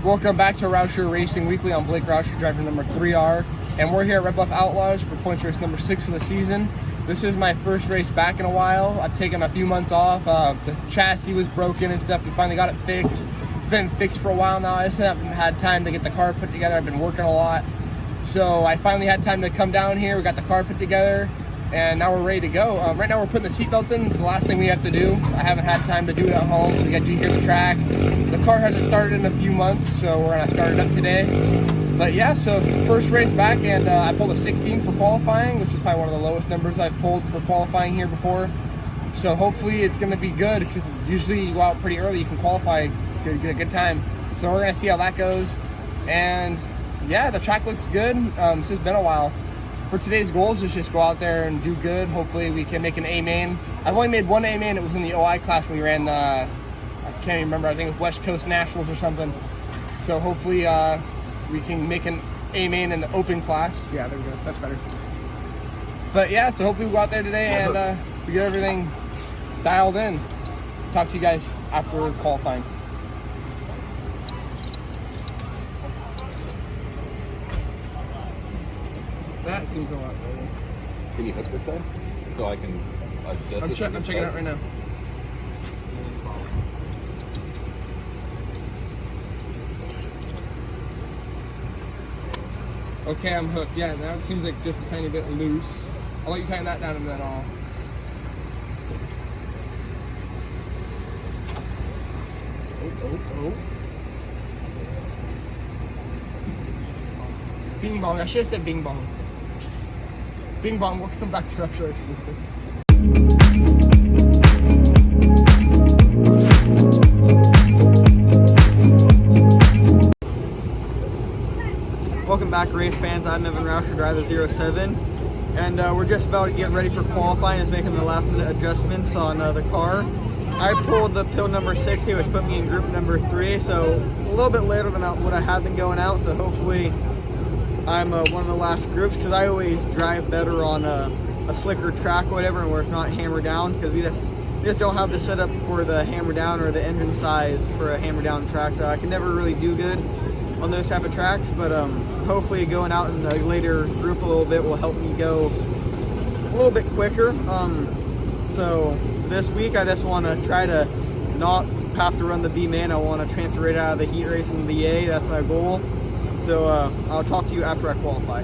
Welcome back to Rauscher Racing Weekly. I'm Blake Rauscher, driver number 3R, and we're here at Red Bluff Outlaws for points race number 6 of the season. This is my first race back in a while. I've taken a few months off. The chassis was broken and stuff. We finally got it fixed. It's been fixed for a while now. I just haven't had time to get the car put together. I've been working a lot. So I finally had time to come down here. We got the car put together, and now we're ready to go. Right now we're putting the seatbelts in. It's the last thing we have to do. I haven't had time to do it at home, so we got to do here the track. The car hasn't started in a few months, so we're gonna start it up today. But yeah, so first race back, and I pulled a 16 for qualifying, which is probably one of the lowest numbers I've pulled for qualifying here before. So hopefully it's gonna be good, because usually you go out pretty early, you can qualify, get a good time. So we're gonna see how that goes. And yeah, the track looks good. This has been a while. For today's goals is just go out there and do good. Hopefully we can make an A main. I've only made one A main. It was in the OI class when we ran the, I can't even remember, I think it was West Coast Nationals or something. So hopefully we can make an A main in the open class. Yeah, there we go, that's better. But yeah, so hopefully we go out there today and we get everything dialed in. Talk to you guys after qualifying. That seems a lot better. Can you hook this side so I can adjust? I'm checking it out right now. Okay, I'm hooked. Yeah, now it seems like just a tiny bit loose. I'll let you tighten that down and then I'll... Oh. Bing bong. I should have said bing bong. Bing bong. Welcome back to Rauscher Racing Weekly. Welcome back, race fans. I'm Evan Rauscher, driver 07, and we're just about to get ready for qualifying. Is making the last minute adjustments on the car. I pulled the pill number 60, which put me in group number 3, so a little bit later than what I have been going out. So hopefully I'm one of the last groups, because I always drive better on a slicker track or whatever, where it's not hammer down, because we just don't have the setup for the hammer down or the engine size for a hammer down track, so I can never really do good on those type of tracks. But hopefully going out in the later group a little bit will help me go a little bit quicker. So this week I just want to try to not have to run the B main. I want to transfer right out of the heat race into the A. That's my goal. So I'll talk to you after I qualify.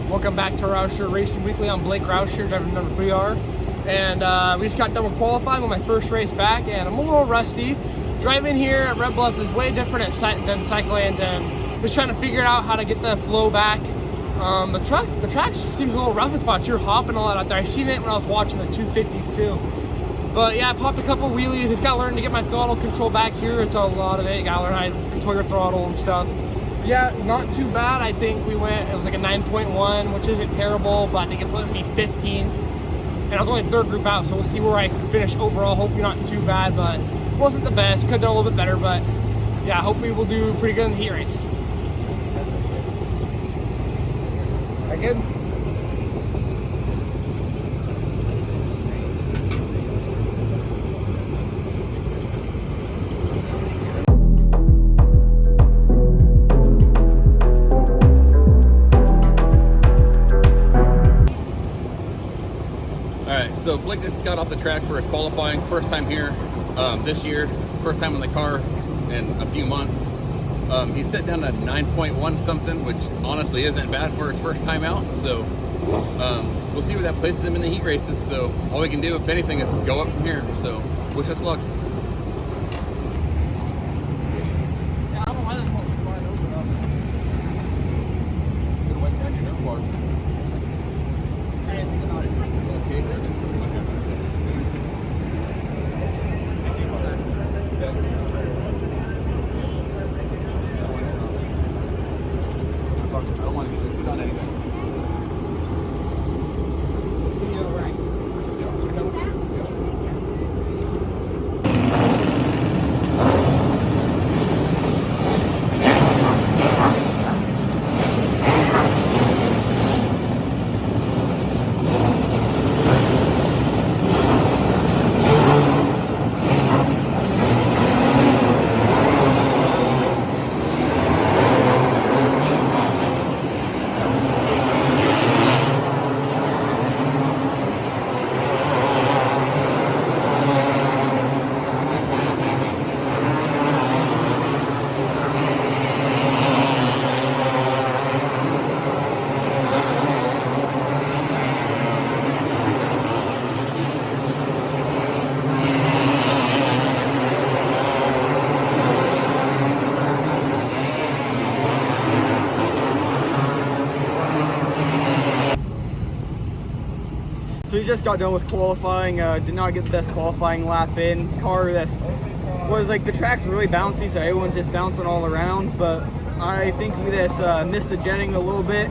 Welcome back to Rauscher Racing Weekly. I'm Blake Rauscher, driver number 3R. and we just got done with qualifying on my first race back, and I'm a little rusty. Driving here at Red Bluff is way different than Cycleland, and just trying to figure out how to get the flow back. The track seems a little rough in spots. You're hopping a lot out there. I've seen it when I was watching the 250s too. But yeah, I popped a couple wheelies. Just gotta learn to get my throttle control back here. It's a lot of it. You gotta learn how to control your throttle and stuff. Yeah, not too bad. I think it was like a 9.1, which isn't terrible, but I think it put me 15. And I was only third group out, so we'll see where I can finish overall. Hopefully not too bad, but wasn't the best. Could have done a little bit better, but yeah, hopefully we'll do pretty good in the heat race. That good? Alright, so Blake just got off the track for his qualifying. First time here this year. First time in the car in a few months. He set down a 9.1 something, which honestly isn't bad for his first time out. So we'll see where that places him in the heat races. So all we can do, if anything, is go up from here. So wish us luck. Yeah, I don't know why this one's slide over though. Could have went down your nerve bars. I didn't think about it. Okay, there it is. I don't want to get this done anything. Video right. So we just got done with qualifying, did not get the best qualifying lap in. Car was like, the track's really bouncy, so everyone's just bouncing all around, but I think we just missed the jetting a little bit.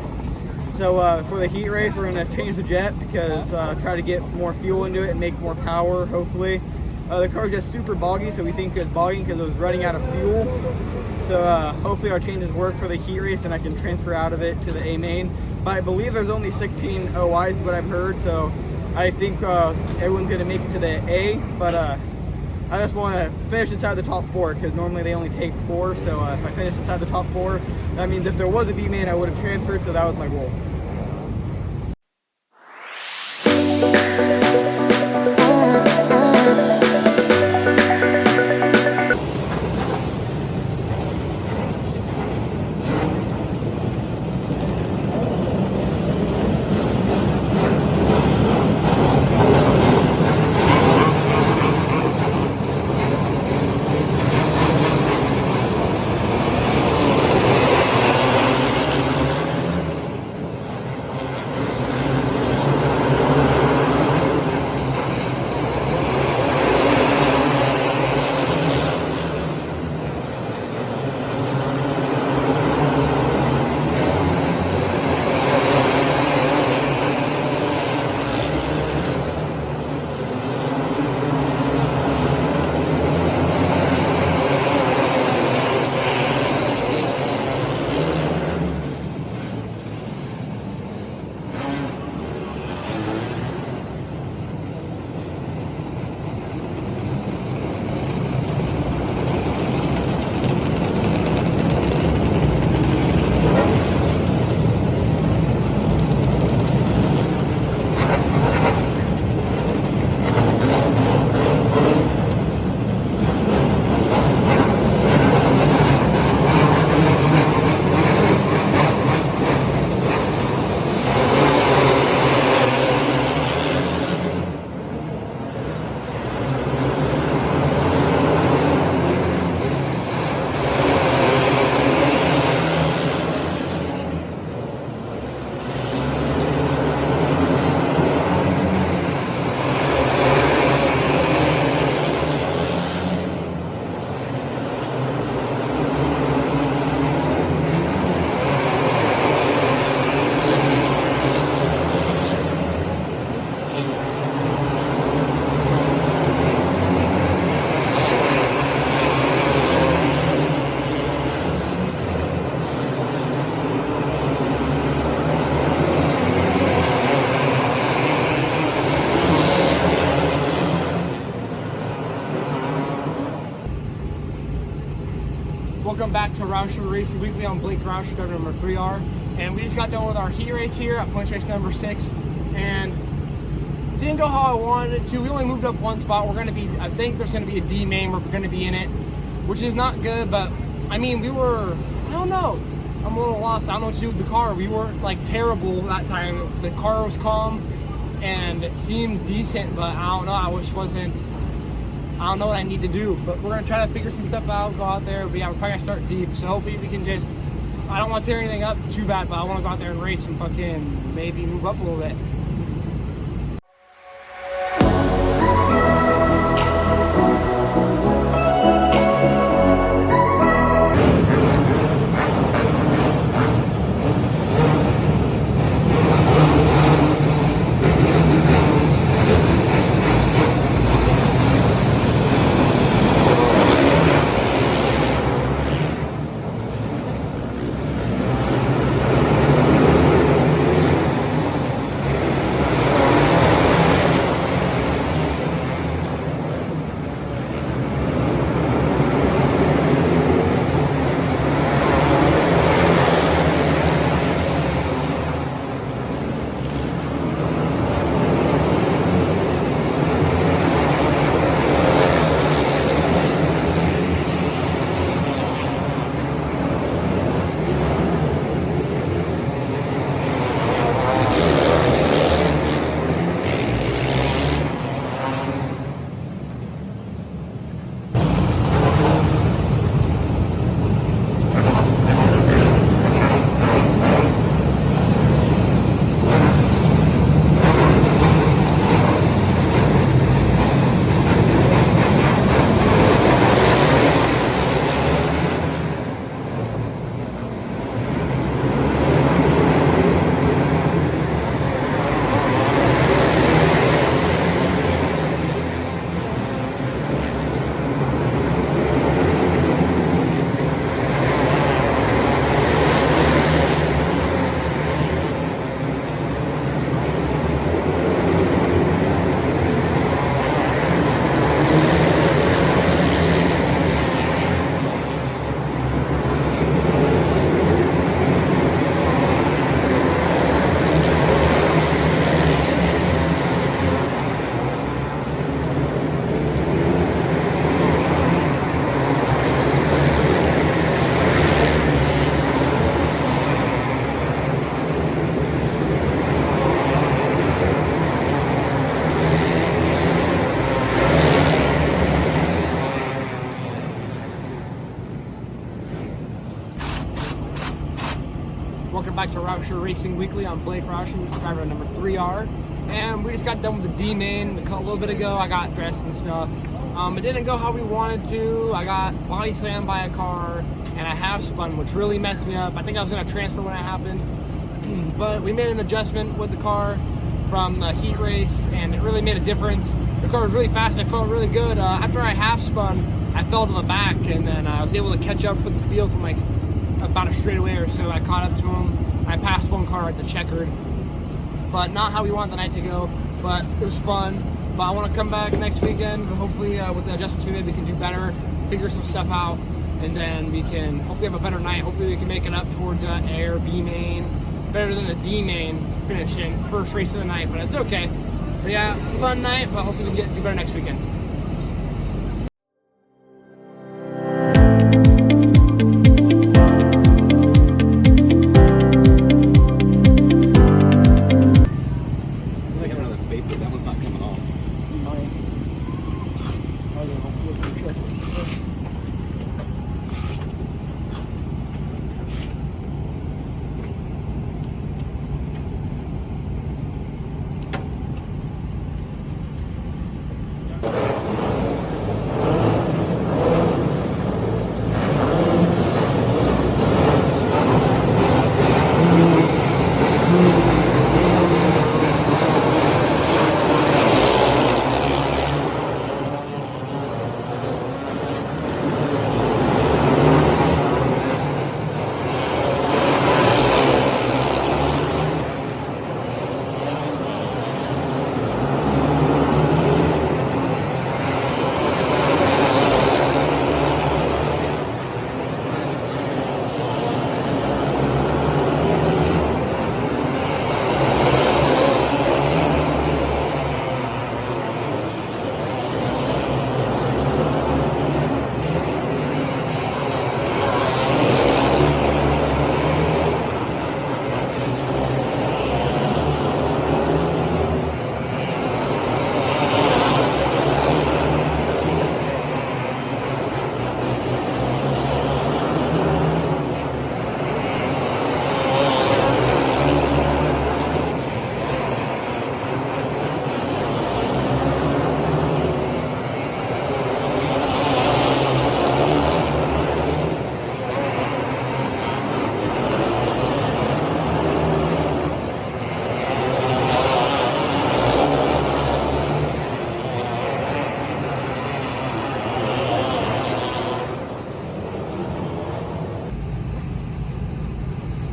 So for the heat race, we're gonna change the jet because try to get more fuel into it and make more power, hopefully. The car's just super boggy, so we think it's boggy because it was running out of fuel. So hopefully our changes work for the heat race and I can transfer out of it to the A main. But I believe there's only 16 OIs, what I've heard, so I think everyone's gonna make it to the A, but I just want to finish inside the top 4 because normally they only take 4. So if I finish inside the top 4, that means if there was a B main, I would have transferred. So that was my goal. Welcome back to Roush Racing Weekly. I'm Blake Roush, driver number 3R. And we just got done with our heat race here at points race number 6. And it didn't go how I wanted it to. We only moved up one spot. I think there's going to be a D main. We're going to be in it, which is not good. But, I mean, I don't know. I'm a little lost. I don't know what to do with the car. We weren't, like, terrible that time. The car was calm and it seemed decent, but I don't know. I don't know what I need to do, but we're gonna try to figure some stuff out, go out there. But yeah, we're probably gonna start deep, so hopefully we can just, I don't want to tear anything up too bad, but I want to go out there and race and fucking maybe move up a little bit. Welcome back to Roush Racing Weekly. I'm Blake Roush, driver number 3R. And we just got done with the D main a little bit ago. I got dressed and stuff. It didn't go how we wanted to. I got body slammed by a car and I half spun, which really messed me up. I think I was going to transfer when it happened. But we made an adjustment with the car from the heat race and it really made a difference. The car was really fast. I felt really good. After I half spun, I fell to the back and then I was able to catch up with the field from like about a straightaway or so. I caught up to him. I passed one car at the checkered, but not how we want the night to go. But it was fun. But I want to come back next weekend. Hopefully, with the adjustments we made, we can do better, figure some stuff out, and then we can hopefully have a better night. Hopefully, we can make it up towards A or B main, better than the D main finishing first race of the night. But it's okay. But yeah, fun night. But hopefully, we can do better next weekend.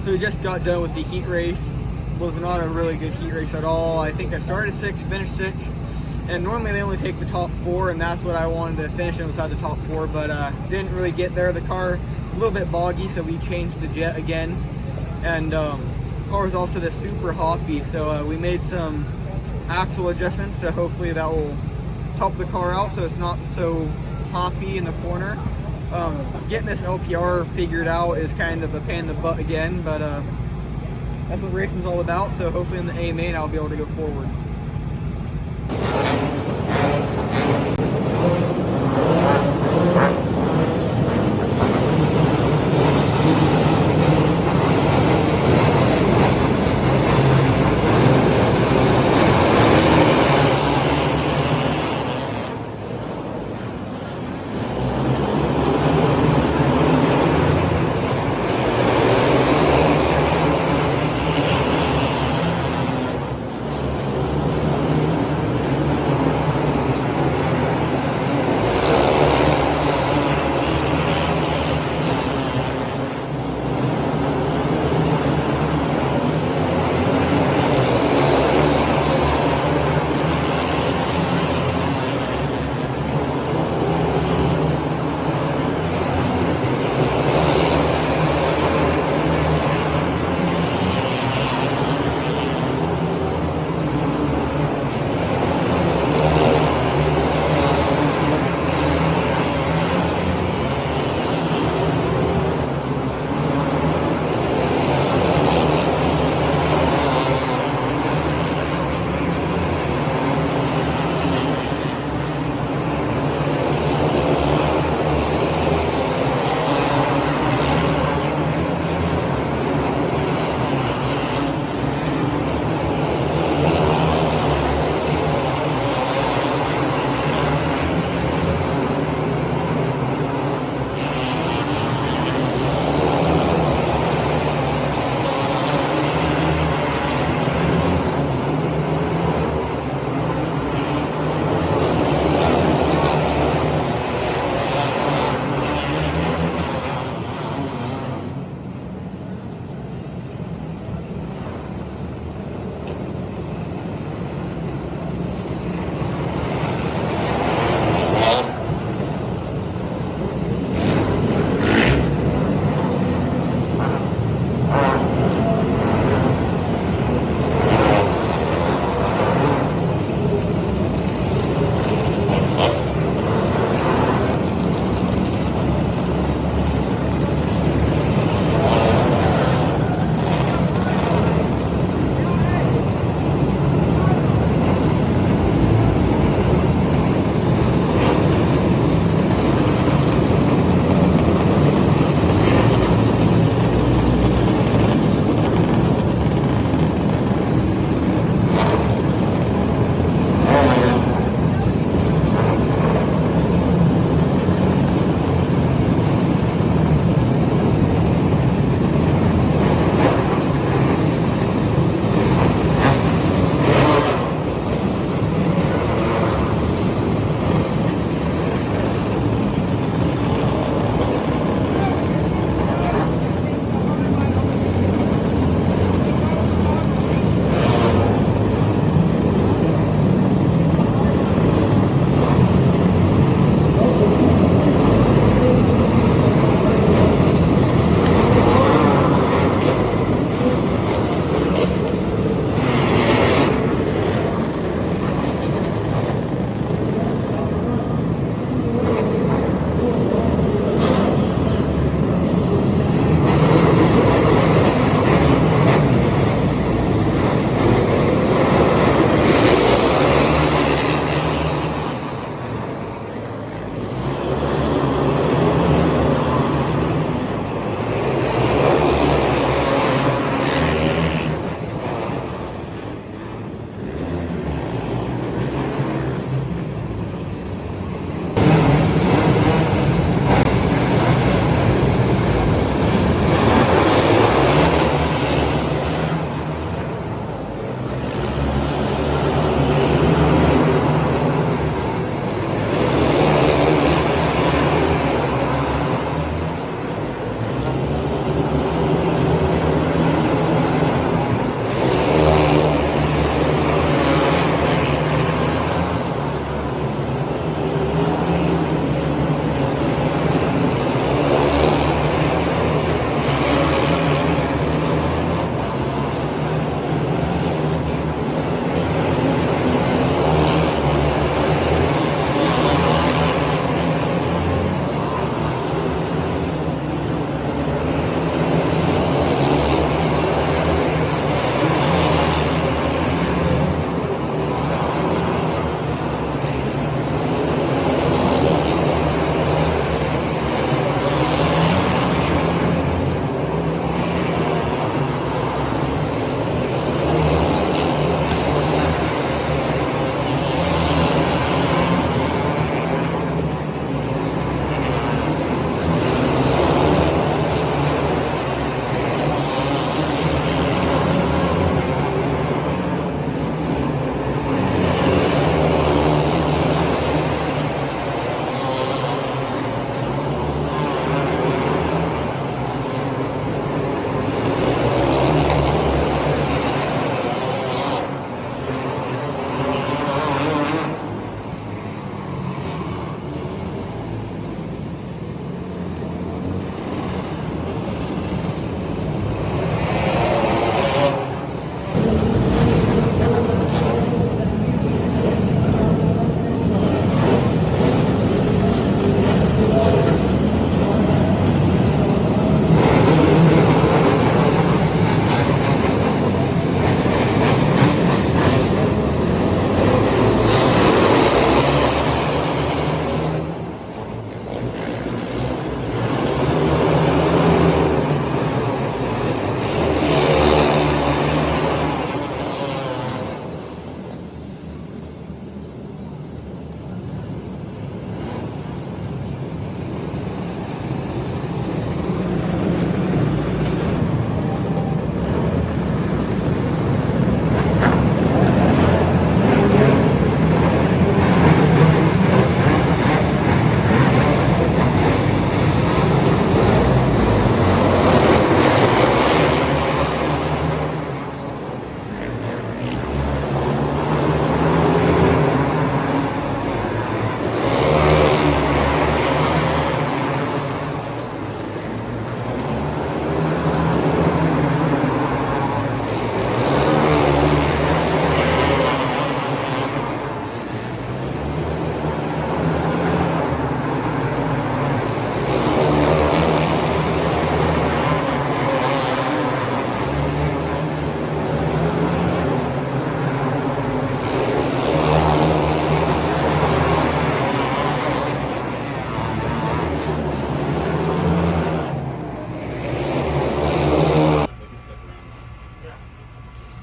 So we just got done with the heat race. Was not a really good heat race at all. I think I started 6th, finished 6th, and normally they only take the top 4, and that's what I wanted to finish inside the top 4, but didn't really get there. The car a little bit boggy, so we changed the jet again, and the car was also the super hoppy, so we made some axle adjustments to hopefully that will help the car out so it's not so hoppy in the corner. Getting this LPR figured out is kind of a pain in the butt again, but that's what racing's all about, so hopefully in the A main I'll be able to go forward.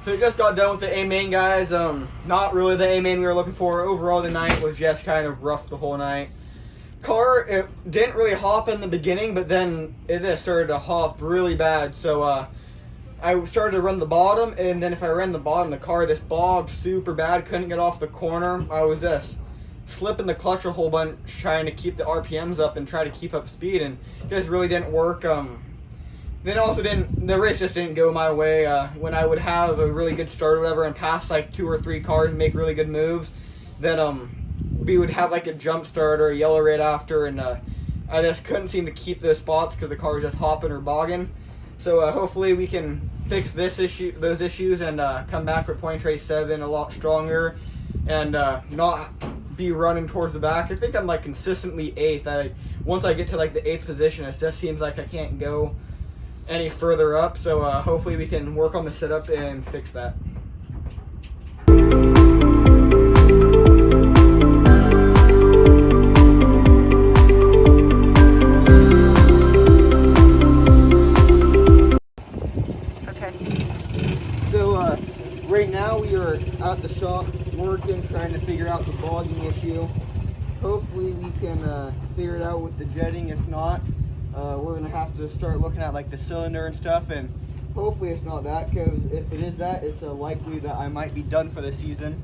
So we just got done with the A main, guys. Not really the A main we were looking for. Overall, the night was just kind of rough the whole night. Car, it didn't really hop in the beginning, but then it just started to hop really bad. So I started to run the bottom, and then if I ran the bottom, the car just bogged super bad. Couldn't get off the corner. I was just slipping the clutch a whole bunch, trying to keep the RPMs up and try to keep up speed, and it just really didn't work. Then also the race just didn't go my way. When I would have a really good start or whatever and pass like 2 or 3 cars and make really good moves, then we would have like a jump start or a yellow right after, and I just couldn't seem to keep those spots because the car was just hopping or bogging. So hopefully we can fix those issues, and come back for Point Race 7 a lot stronger, and not be running towards the back. I think I'm like consistently 8th. Once I get to like the 8th position, it just seems like I can't go any further up. So hopefully we can work on the setup and fix that. Right now we are at the shop working, trying to figure out the bogging issue. Hopefully we can figure it out with the jetting. If not, we're gonna have to start looking at like the cylinder and stuff, and hopefully it's not that, because if it is that, it's likely that I might be done for the season.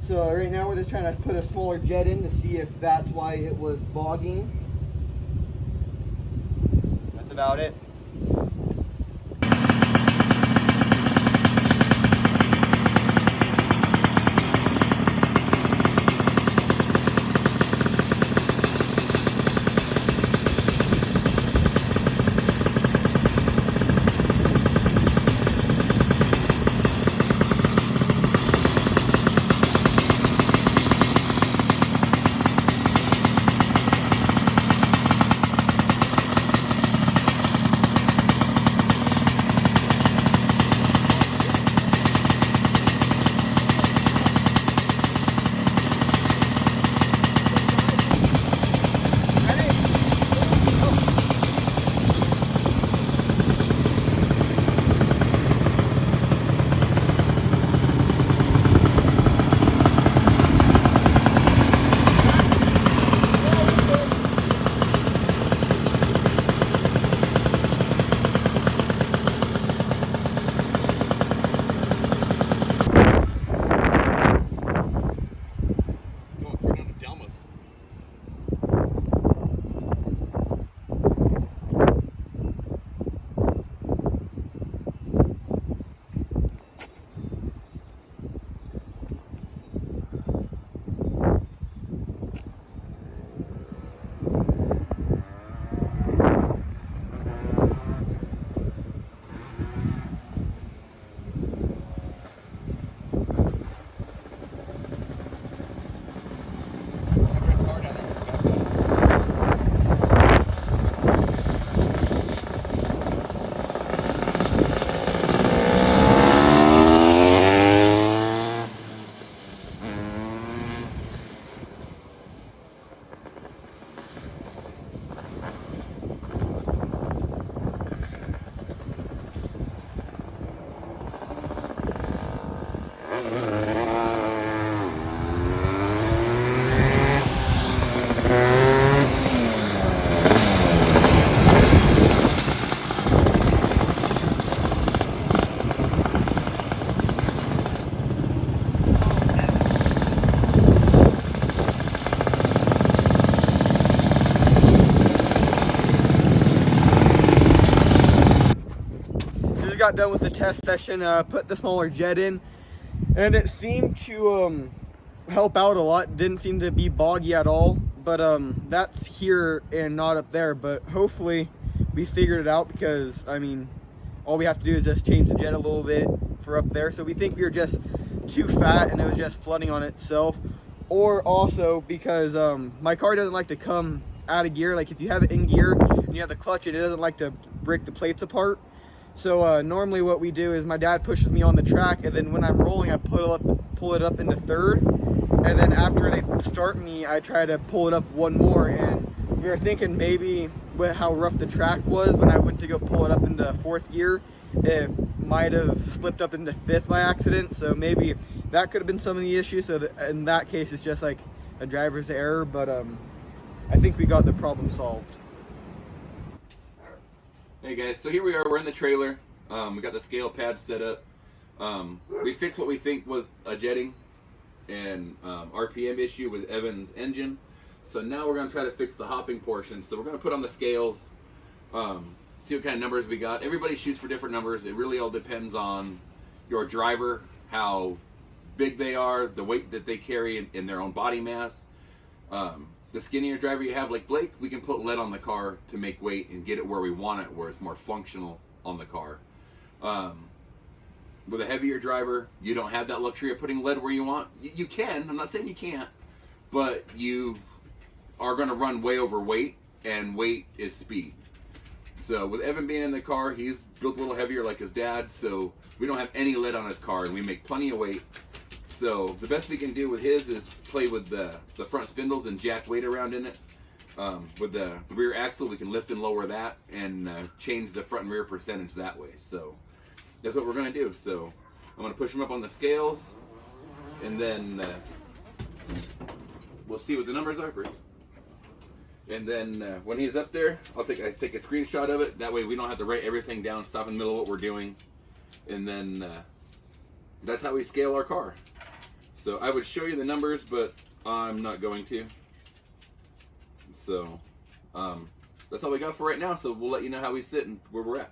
So right now we're just trying to put a smaller jet in to see if that's why it was bogging. That's about it. Got done with the test session, put the smaller jet in, and it seemed to help out a lot. Didn't seem to be boggy at all, but that's here and not up there. But hopefully we figured it out, because I mean, all we have to do is just change the jet a little bit for up there. So we think we were just too fat and it was just flooding on itself, or also because my car doesn't like to come out of gear. Like if you have it in gear and you have the clutch, it doesn't like to break the plates apart. So normally what we do is my dad pushes me on the track, and then when I'm rolling, I pull it up into third, and then after they start me, I try to pull it up one more. And we were thinking maybe how rough the track was when I went to go pull it up into fourth gear. It might have slipped up into fifth by accident, so maybe that could have been some of the issue. So that in that case, it's just like a driver's error, but I think we got the problem solved. Hey guys, so here we are, we're in the trailer. We got the scale pad set up. We fixed what we think was a jetting and RPM issue with Evan's engine. So now we're going to try to fix the hopping portion. So we're going to put on the scales, see what kind of numbers we got. Everybody shoots for different numbers. It really all depends on your driver, how big they are, the weight that they carry in their own body mass. The skinnier driver you have, like Blake, we can put lead on the car to make weight and get it where we want it, where it's more functional on the car. With a heavier driver, you don't have that luxury of putting lead where you want. You can, I'm not saying you can't, but you are going to run way over weight, and weight is speed. So with Evan being in the car, he's built a little heavier like his dad, so we don't have any lead on his car, and we make plenty of weight. So the best we can do with his is play with the front spindles and jack weight around in it. With the rear axle, we can lift and lower that and change the front and rear percentage that way. So that's what we're going to do. So I'm going to push him up on the scales, and then we'll see what the numbers are, Bruce. And then when he's up there, I take a screenshot of it. That way we don't have to write everything down, stop in the middle of what we're doing. And then that's how we scale our car. So I would show you the numbers, but I'm not going to. So that's all we got for right now. So we'll let you know how we sit and where we're at.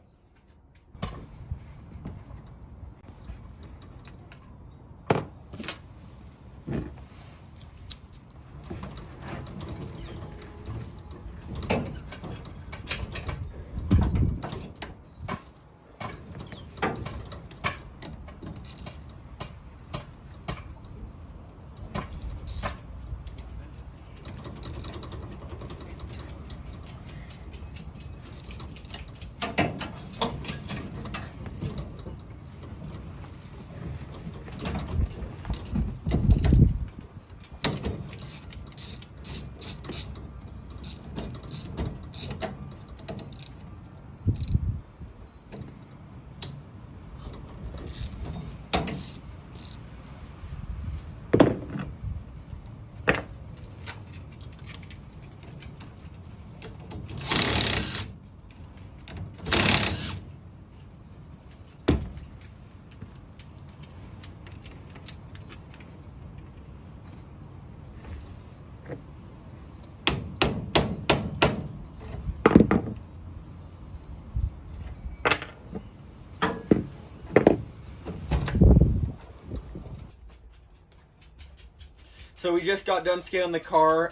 So we just got done scaling the car.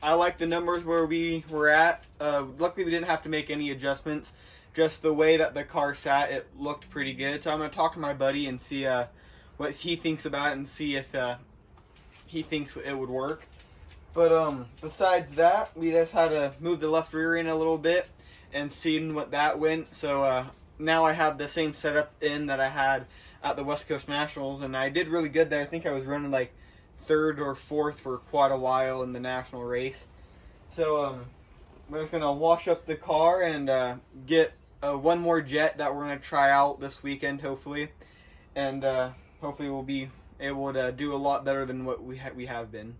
I like the numbers where we were at. Luckily we didn't have to make any adjustments. Just the way that the car sat, it looked pretty good. So I'm going to talk to my buddy and see what he thinks about it and see if he thinks it would work. But besides that, we just had to move the left rear in a little bit and seeing what that went. So now I have the same setup in that I had at the West Coast Nationals, and I did really good there. I think I was running like third or fourth for quite a while in the national race. So we're just gonna wash up the car and get one more jet that we're gonna try out this weekend, hopefully, and hopefully we'll be able to do a lot better than what we have been.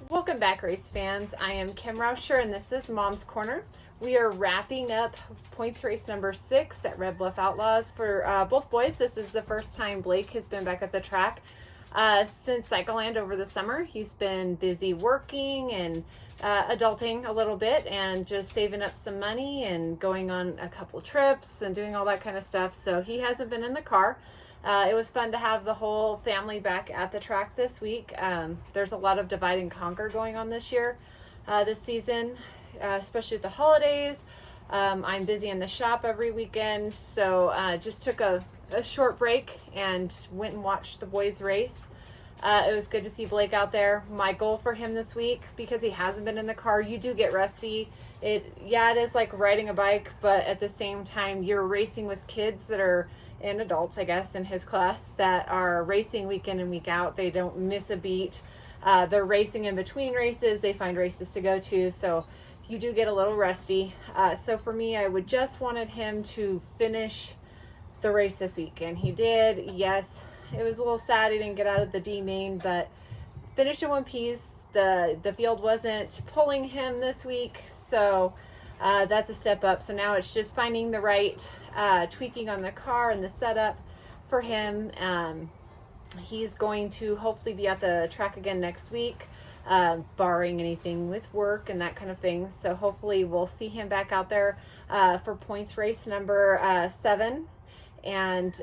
Welcome back, race fans. I am Kim Rauscher, and this is Mom's Corner. We are wrapping up points race number 6 at Red Bluff Outlaws for both boys. This is the first time Blake has been back at the track since Cycleland over the summer. He's been busy working and adulting a little bit and just saving up some money and going on a couple trips and doing all that kind of stuff. So he hasn't been in the car. It was fun to have the whole family back at the track this week. There's a lot of divide and conquer going on this year, this season, especially with the holidays. I'm busy in the shop every weekend, so just took a short break and went and watched the boys race. It was good to see Blake out there. My goal for him this week, because he hasn't been in the car, you do get rusty. It is like riding a bike, but at the same time, you're racing with kids that are and adults, I guess, in his class that are racing week in and week out. They don't miss a beat. They're racing in between races. They find races to go to. So you do get a little rusty. So for me, I would just wanted him to finish the race this week. And he did. Yes, it was a little sad he didn't get out of the D main, but finished in one piece. The field wasn't pulling him this week. So that's a step up. So now it's just finding the right tweaking on the car and the setup for him. He's going to hopefully be at the track again next week, barring anything with work and that kind of thing. So hopefully we'll see him back out there for points race number 7. And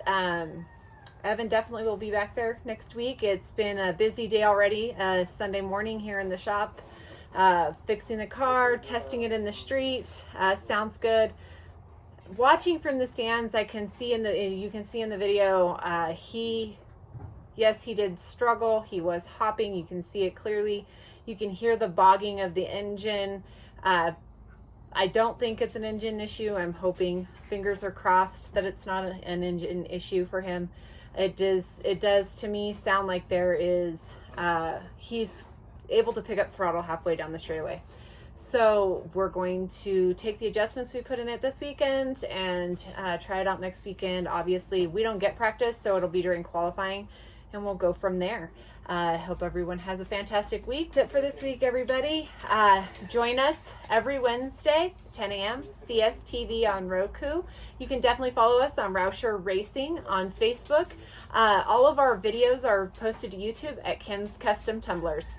Evan definitely will be back there next week. It's been a busy day already, Sunday morning here in the shop, fixing the car, testing it in the street. Sounds good. Watching from the stands, you can see in the video, yes, he did struggle. He was hopping. You can see it clearly. You can hear the bogging of the engine. I don't think it's an engine issue. I'm hoping, fingers are crossed, that it's not an engine issue for him. It does to me sound like there is, he's able to pick up throttle halfway down the straightaway. So we're going to take the adjustments we put in it this weekend and try it out next weekend. Obviously, we don't get practice, so it'll be during qualifying, and we'll go from there. I hope everyone has a fantastic week. That's it for this week, everybody. Join us every Wednesday, 10 a.m., CSTV on Roku. You can definitely follow us on Rauscher Racing on Facebook. All of our videos are posted to YouTube at Kim's Custom Tumblers.